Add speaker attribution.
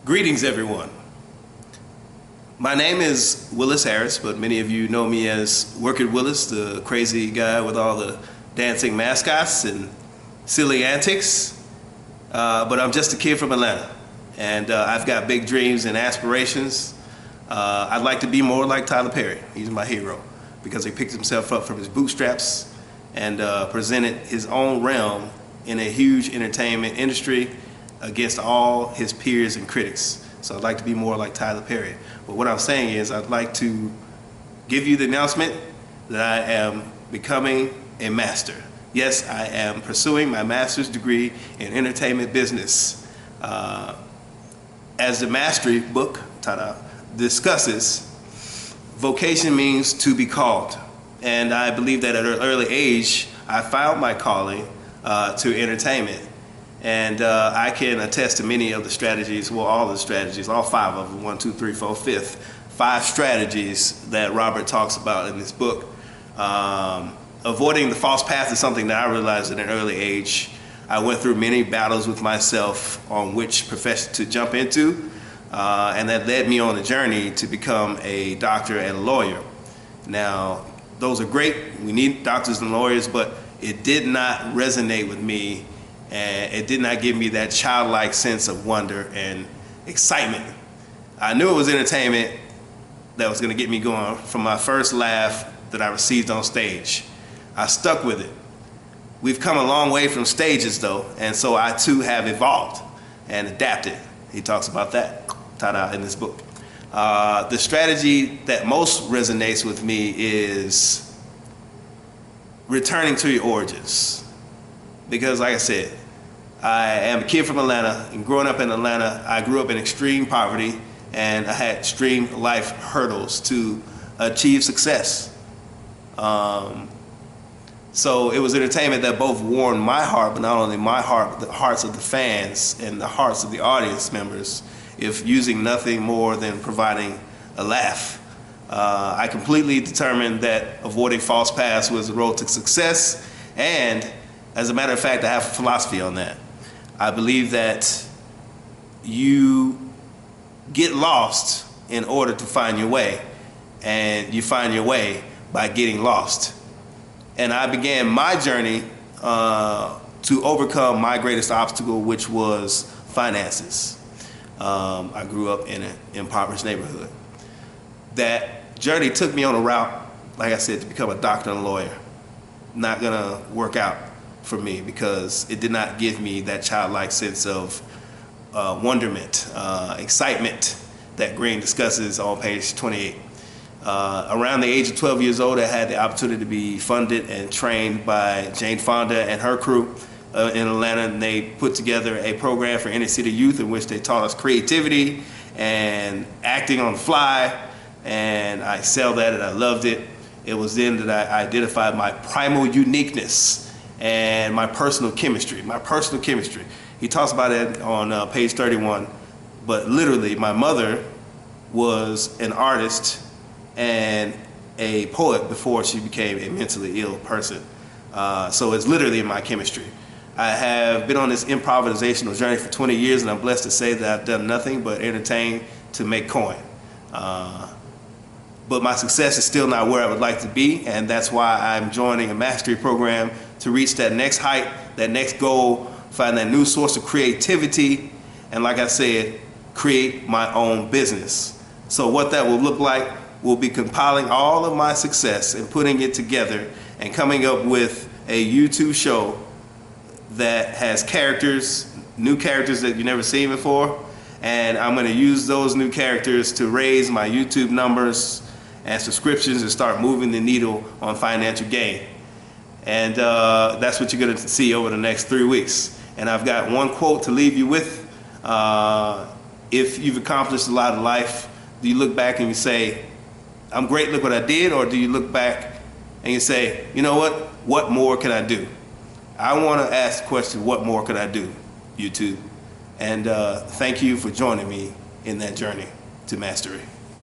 Speaker 1: Greetings, everyone. My name is Willis Harris, but many of you know me as Work-It Willis, the crazy guy with all the dancing mascots and silly antics. But I'm just a kid from Atlanta, and I've got big dreams and aspirations. I'd like to be more like Tyler Perry. He's my hero because he picked himself up from his bootstraps and presented his own realm in a huge entertainment industry against all his peers and critics. So I'd like to be more like Tyler Perry. But what I'm saying is I'd like to give you the announcement that I am becoming a master. Yes, I am pursuing my master's degree in entertainment business. As the mastery book discusses, vocation means to be called. And I believe that at an early age, I found my calling to entertainment. And I can attest to many of the strategies, well, all the strategies, all 5 of them, 1, 2, 3, 4, 5th, 5 strategies that Robert talks about in this book. Avoiding the false path is something that I realized at an early age. I went through many battles with myself on which profession to jump into, and that led me on a journey to become a doctor and a lawyer. Now, those are great. We need doctors and lawyers, but it did not resonate with me. And it did not give me that childlike sense of wonder and excitement. I knew it was entertainment that was going to get me going from my first laugh that I received on stage. I stuck with it. We've come a long way from stages though, and so I too have evolved and adapted. He talks about that in this book. The strategy that most resonates with me is returning to your origins. Because like I said, I am a kid from Atlanta, and growing up in Atlanta, I grew up in extreme poverty, and I had extreme life hurdles to achieve success. So it was entertainment that both warmed my heart, but not only my heart, but the hearts of the fans and the hearts of the audience members, if using nothing more than providing a laugh. I completely determined that avoiding false paths was the road to success, and as a matter of fact, I have a philosophy on that. I believe that you get lost in order to find your way, and you find your way by getting lost. And I began my journey to overcome my greatest obstacle, which was finances. I grew up in an impoverished neighborhood. That journey took me on a route, like I said, to become a doctor and a lawyer. Not gonna work out for me because it did not give me that childlike sense of wonderment, excitement that Green discusses on page 28. Around the age of 12 years old, I had the opportunity to be funded and trained by Jane Fonda and her crew in Atlanta, and they put together a program for inner city youth in which they taught us creativity and acting on the fly, and I excelled at it. I loved it. It was then that I identified my primal uniqueness and my personal chemistry. He talks about it on page 31, but literally my mother was an artist and a poet before she became a mentally ill person. So it's literally in my chemistry. I have been on this improvisational journey for 20 years, and I'm blessed to say that I've done nothing but entertain to make coin. But my success is still not where I would like to be, and that's why I'm joining a mastery program to reach that next height, that next goal, find that new source of creativity, and like I said, create my own business. So what that will look like will be compiling all of my success and putting it together and coming up with a YouTube show that has characters, new characters that you've never seen before, and I'm going to use those new characters to raise my YouTube numbers and subscriptions and start moving the needle on financial gain. And that's what you're going to see over the next 3 weeks. And I've got one quote to leave you with. If you've accomplished a lot in life, do you look back and you say, I'm great, look what I did? Or do you look back and you say, you know what more can I do? I want to ask the question, what more could I do, YouTube? And thank you for joining me in that journey to mastery.